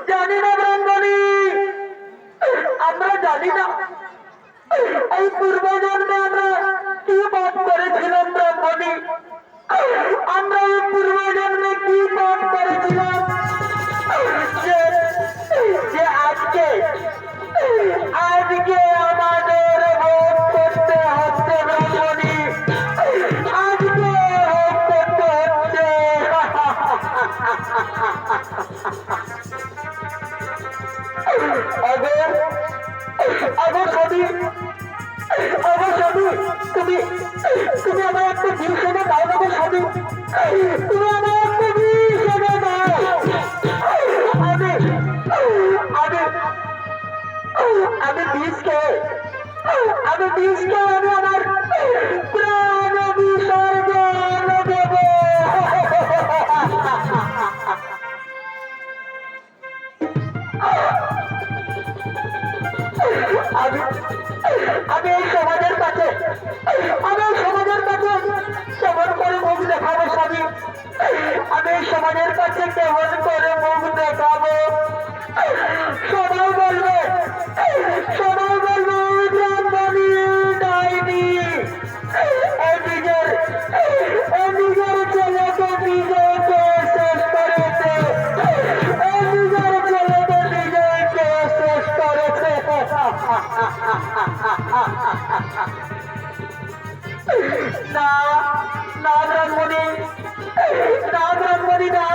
জানি না ব্রাহ্মণী, আমরা জানি না এই পূর্বজন্মে আমরা কি পাপ করেছিলাম ব্রাহ্মণী, আমরা এই পূর্বজন্মে কি পাপ করেছিলাম যে আজকে আমাদের ভোগ করতে হচ্ছে ব্রাহ্মণী, আজকে ভোগ করতে হচ্ছে। তুমি তুমি আমার একটা বিষ এনে দাও না গো স্বামী, তুমি আমার একটা বিষ এনে দাও। আমি আমি আমি বিষকে আমি আমার প্রাণ বিসর্জন দেব। আমি এই সমাজের কাছে কেমন করে মুখ দেখাবো স্বামী, আমি এই সমাজের কাছে কেমন করে মুখ দেখাবো? সবাই বলবে ব্রাহ্মণী ডাইনি, নিজের ছেলেকে নিজেকে শেষ করেছে, নিজের ছেলেকে নিজেকে শেষ করেছে। না ব্রাহ্মণী, না,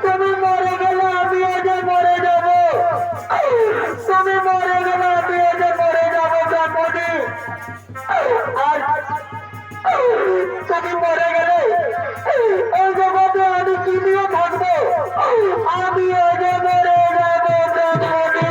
তুমি মরে গেলে আমি আজ মরে যাব, তুমি মরে গেলে আমি আজ মরে যাব ব্রাহ্মণী। আর তুমি মরে গেলে এই জগতে আমি কি নিয়ে থাকবো? আমি আজ মরে যাব ব্রাহ্মণী।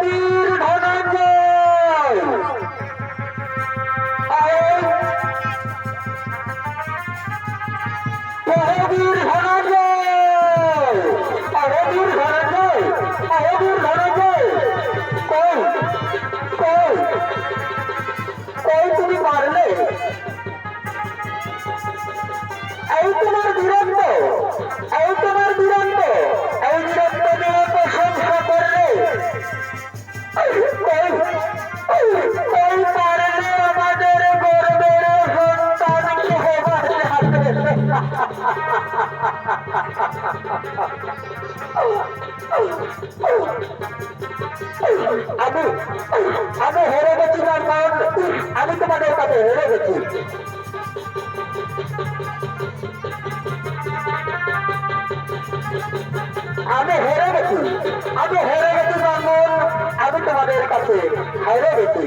বীর ধনঞ্জয়, বীর ধনঞ্জয়, কই তুমি পারলে? এই তোমার বীরত্ব, এই বীরত্ব নিয়ে প্রশংসা করলে, কই পারলে আমাদের গর্বের সন্তানকে আমি হেরে গেছি ব্রাহ্মণ, আমি তোমাদের কাছে হেরে গেছি। আমি হেরে গেছি ব্রাহ্মণ, আমি তোমাদের কাছে হেরে গেছি।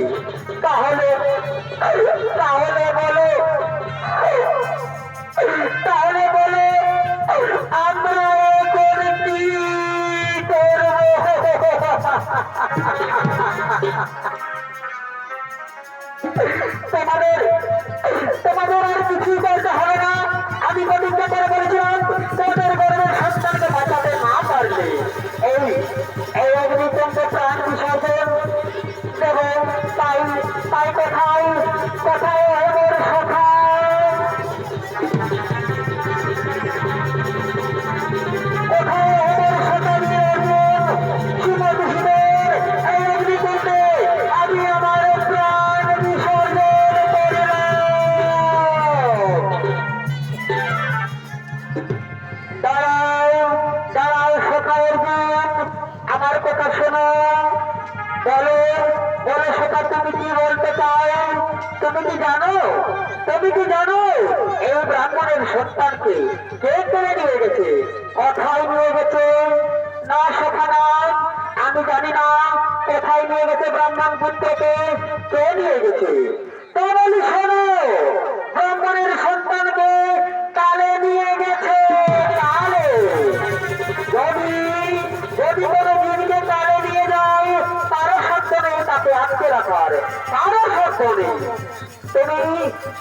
তাহলে বলো আমরা এখন কি করব? তোমাদের আর কিছুই করতে হবে না। আমি প্রতিজ্ঞা করে বলেছিলাম, তোমাদের গর্বের সন্তানকে বাঁচাতে না পারলে এই অগ্নিকুণ্ড প্রাণ বিসর্জন দেব। তাই কোথায় আমার সখা? আমি আমার প্রাণ বিসর্জন দাঁড়াও সখা অর্জুন, আমার কথা শোনো। বলো সখা, তুমি কি বলতে চাও? তুমি কি জানো এই ব্রাহ্মণের সন্তানকে কে কেড়ে নিয়ে গেছে, কোথায় নিয়ে গেছে? না সখা না, আমি জানি না কোথায় নিয়ে গেছে ব্রাহ্মণ পুত্রকে, কে নিয়ে গেছে। তো বলি শোনো, ব্রাহ্মণের সন্তানকে কালে নিয়ে গেছে, কালে। যদি কোনো জীবকে কালে নিয়ে যাও, তারও সত্য নেই তাকে আটকে রাখার, তারও সত্য নেই।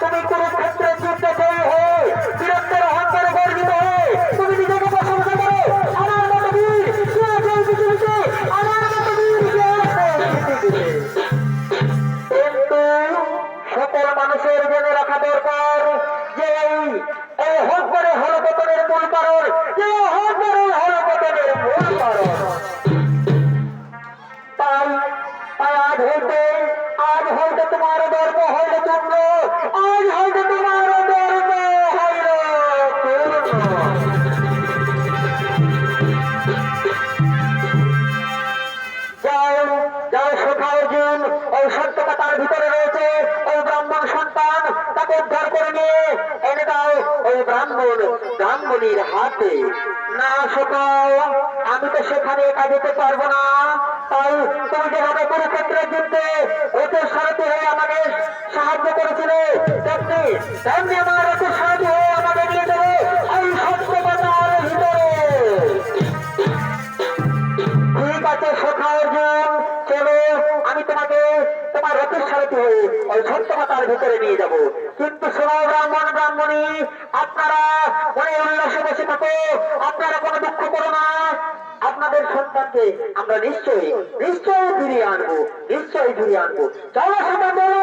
তুমি কুরুক্ষেত্রের যুদ্ধে জয়ী হয়ে বীরত্বের অহংকারে গর্বিত হয়ে তুমি নিজেকে প্রশংসা করো, আমার মতো বীর কে আছে এই পৃথিবীতে, আমার মতো বীর কে আছে এই পৃথিবীতে। মানুষের জেনে রাখা দরকার যে এই হকরে হলপতনের মূল কারণ, যে হকরে হলপতনের মূল কারণ। তাই আজ হয়তো তোমার ধর্ম হইল চূর্ণ, আজ হয়তো তোমার ধর্ম হইল চূর্ণ। যার শেখা অর্জুন ওই সত্য কথার ভিতরে রয়েছে, ওই ব্রাহ্মণ সন্তান তাকে উদ্ধার করে নিয়ে এনে দাও ওই ব্রাহ্মণীর হাতে। না শেখাও, আমি তো সেখানে একা যেতে পারবো না। তাই তুমি যেভাবে কুরুক্ষেত্রের যুদ্ধে রথের সারথি হয়ে আমাকে সাহায্য করেছিলে, তেমনি আমার রথের সারথি হয়ে আমাকে নিয়ে দেবে ওই সত্য কথার ভিতরে। ঠিক আছে শেখা অর্জুন, চলো আমি তোমাকে তোমার রথের সারথি হয়ে ওই সত্য কথার ভিতরে নিয়ে যাব। কিন্তু শোনো ব্রাহ্মণ ব্রাহ্মণী, আপনারা মনে উল্লাসে বসে থাকো, আপনারা কোনো দুঃখ করো না। আপনাদের সন্তানকে আমরা নিশ্চয়ই ফিরিয়ে আনবো, নিশ্চয়ই ফিরিয়ে আনবো। চলো সবাই বলো।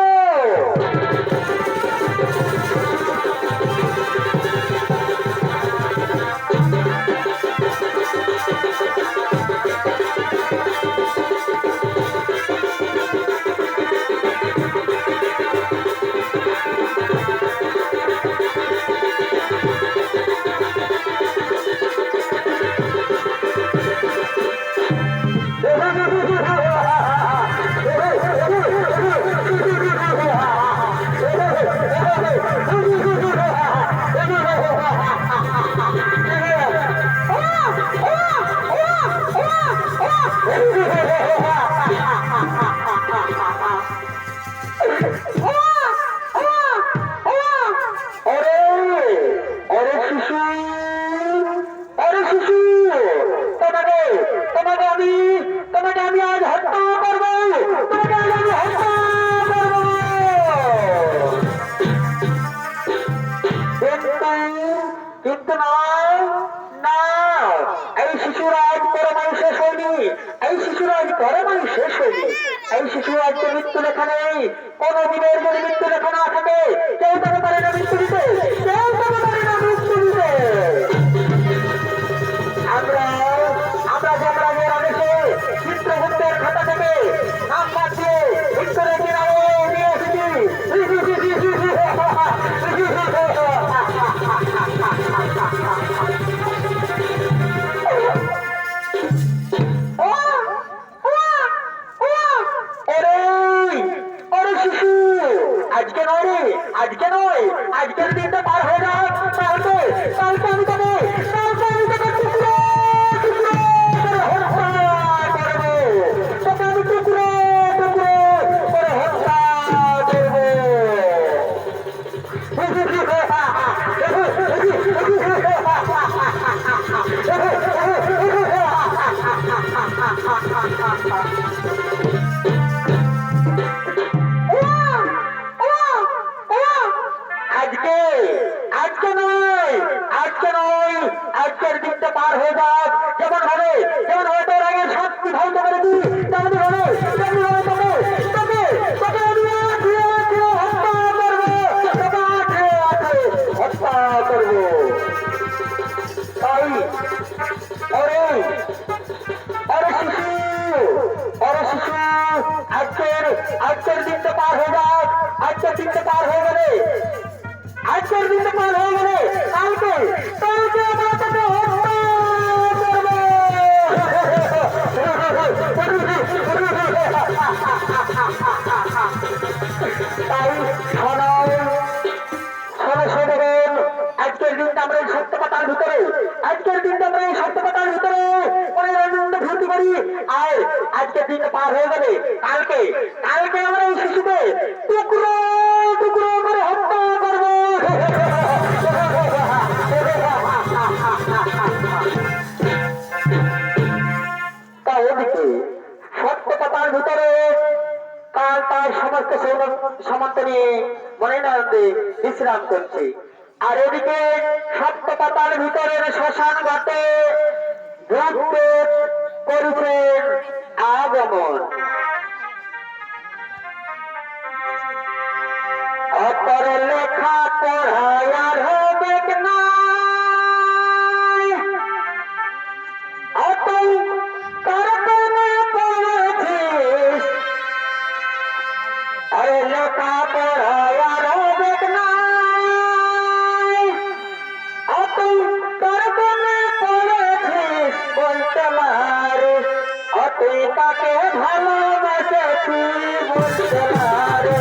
মৃত্যু লেখা নেই, কোন জীবের যদি মৃত্যু লেখা না থাকে কেউ তাকে পারে না মৃত্যু দিতে, কেউ তাকে পারে না মৃত্যু দিতে। আমরা যমরাজের আদেশে চিত্রগুপ্তের খাতা থেকে নাম বাদ দিয়ে উত্তরের কিনারে নিয়ে এসেছি। আজকে নয়, আজকের দিনটা পার হয়ে যাক, কালকে আমি তাকে আজকের দিনটা পার হয়ে যাক, যেমন হবে তোর আগে শাস্তি ভাইতে পেরেছি, তেমনি হবে হত্যা করবো। তাই শিশু আজকের দিনটা পার হয়ে যাক, আজকের দিনটা পার হয়ে গেলে কালকে আমরা তাকে হত্যা করবো। তাই আজকের দিনটা আমরা এই সত্য কথার ভিতরে ভর্তি করি। আর আজকের দিনটা পার হয়ে গেলে কালকে আমরা এই শিশুকে টুকরো টুকরো করে হত্যা করবো। সত্য কথার ভিতরে তার সমস্ত সামন্ত নিয়ে মনে আনন্দে বিশ্রাম করছে। আর এদিকে সত্য কথার ভিতরে শ্মশান ঘাটে করেছেন আগমন। করে লেখা পড়ায় আর হবে না অতই কারখানা পড়েছিস আরে লেখা পড়ায় আর হবে না অতই কারখানা পড়েছিস বলতে পারে অতই তাকে ভালোবেসেছি বলতে পারে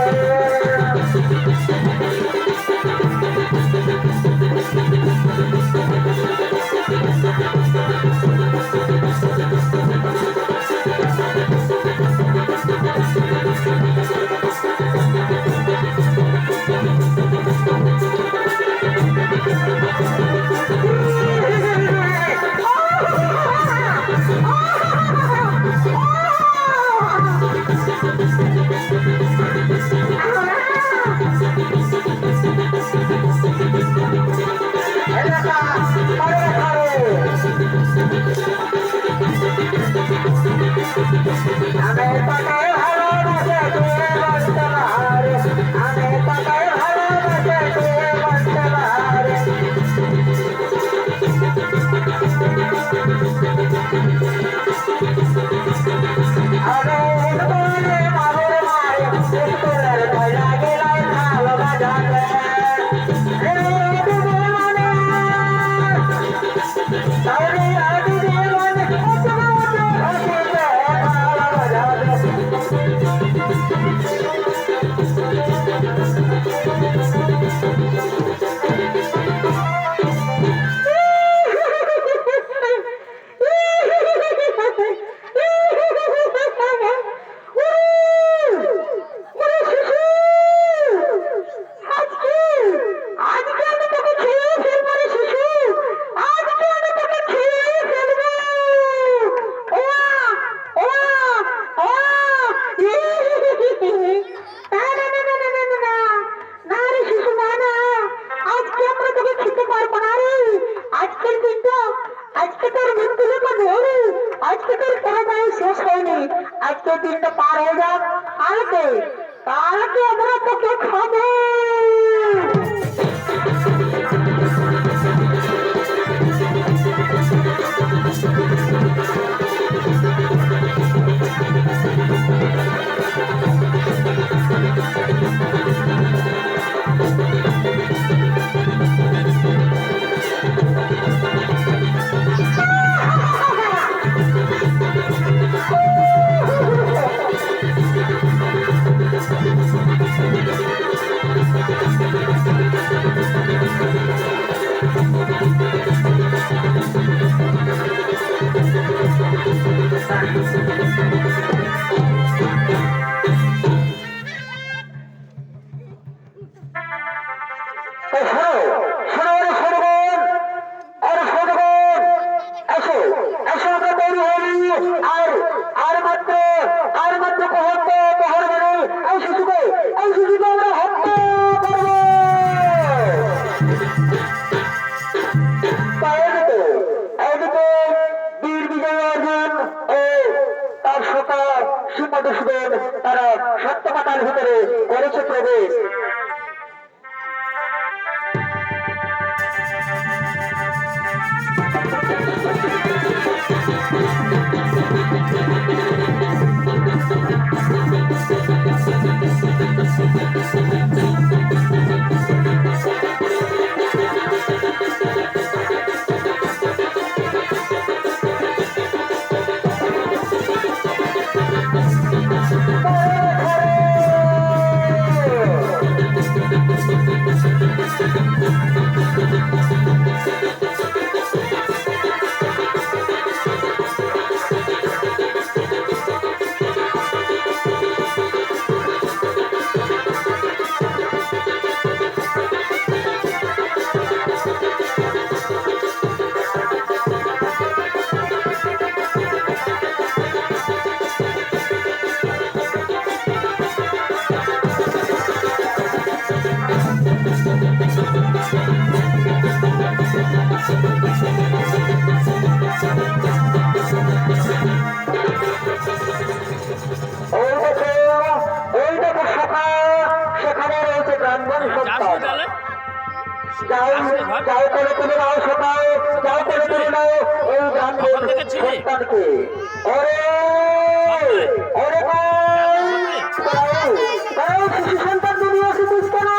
আজকের দিনটা পার হয়ে যাক কালকে কালকে আমরা তোকে খাবো তারা সত্যপাতার ভিতরে করেছে প্রবেশ যাও যাও করে তুলে নাও সকাল, যাও করে তুলে নাও এই ব্রাহ্মণ সন্তানকে। ওরে ওরে তারাও শিশু সন্তানকে নিয়ে এসেছিস কেন?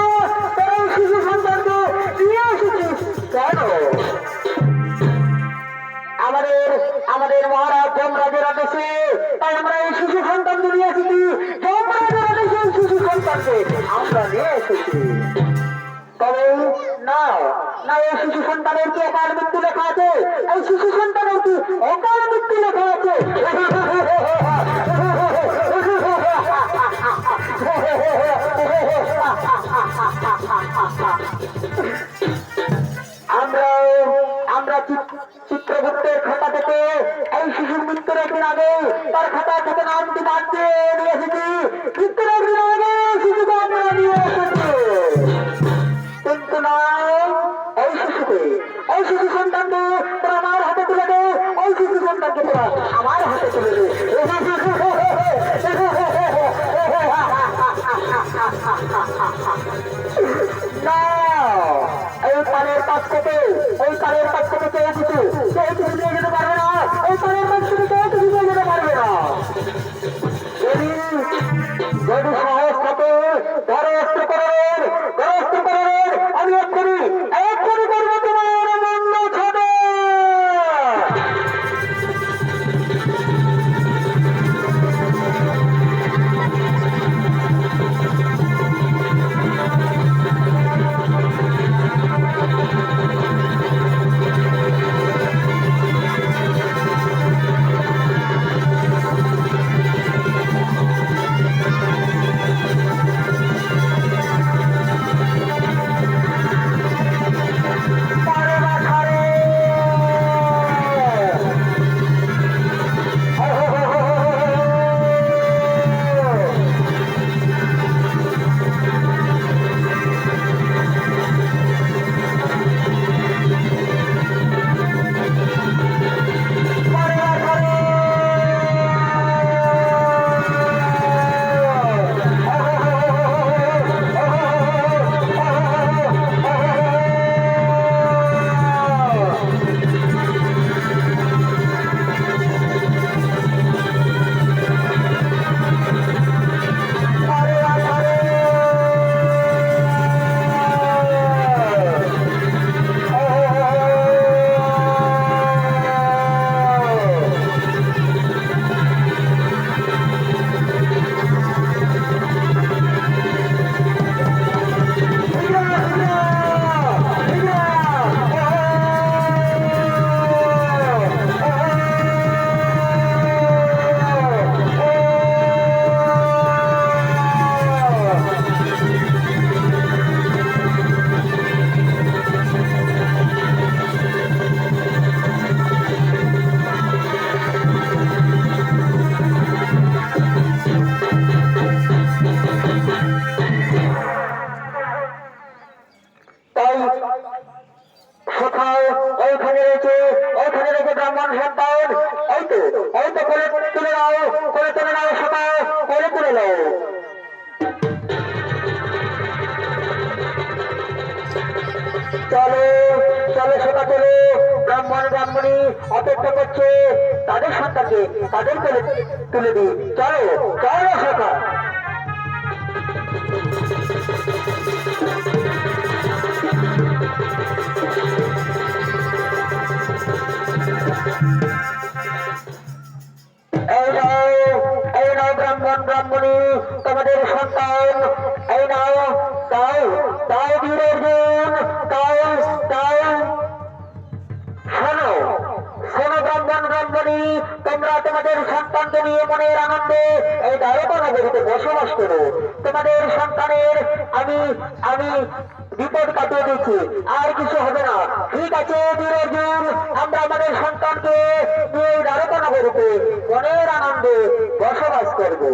তারাও শিশু সন্তানকে নিয়ে এসেছিস কেন? আমাদের আমাদের মহারাজ যমরাজের আদেশে তাই আমরা এই শিশু সন্তানকে নিয়ে এসেছি। যমরাজের আদেশে শিশু সন্তানকে আমরা নিয়ে এসেছি। তবে না না, এই শিশু সন্তানের কি অকাল মৃত্যু লেখা আছে? এই শিশু সন্তানের কি অকাল মৃত্যু লেখা আছে? আমরা আমরা চিত্রগুপ্তের খাতা থেকে এই শিশুর মৃত্যুর একদিন আগে তার খাতা থেকে নামটি বাদ দিয়ে নিয়ে এসেছি। মৃত্যুর একদিন আগে শিশুকে আমরা নিয়ে এসেছি, কিন্তু না ওই শিশুকে, ওই শিশু সন্তানকে তোরা আমার হাতে তুলে দে। ওই শিশু সন্তানকে তোরা আমার হাতে তুলে দে। না, এই কালের কাছ থেকে, ওই কালের কাছ থেকে কেউ কিছু নিয়ে যেতে পারবে না। ওই কালের কাছ থেকে কেউ কিছু নিয়ে যেতে পারবে না। যদি যদি সাহস থাকে ধরো অস্ত্র করেন, অস্ত্র করেন, আমি এক্ষুনি করবো তোমার মন্দ ছাড়ে। চলো চলো সেটা চলো, ব্রাহ্মণ ব্রাহ্মণী অপেক্ষা করছে, তাদের সন্তানকে তাদের কোলে তুলে দিই। চলো চলো সেটা। এই নাও ব্রাহ্মণ ব্রাহ্মণী তোমাদের সন্তান, এই নাও, তাও তাও বীরের গুণ, তাও তাও। শোনো শোনো ব্রাহ্মণ ব্রাহ্মণী, তোমরা তোমাদের সন্তানকে নিয়ে মনের আনন্দে এই দ্বারকা নগরীতে বসবাস করো। তোমাদের সন্তানের আমি আমি বিপদ কাটিয়ে দিচ্ছি, আর কিছু হবে না। ঠিক আছে বীরর্জুন, আমরা আমাদের সন্তানকে নিয়ে দ্বারকা নগরীতে মনের আনন্দে বসবাস করবো।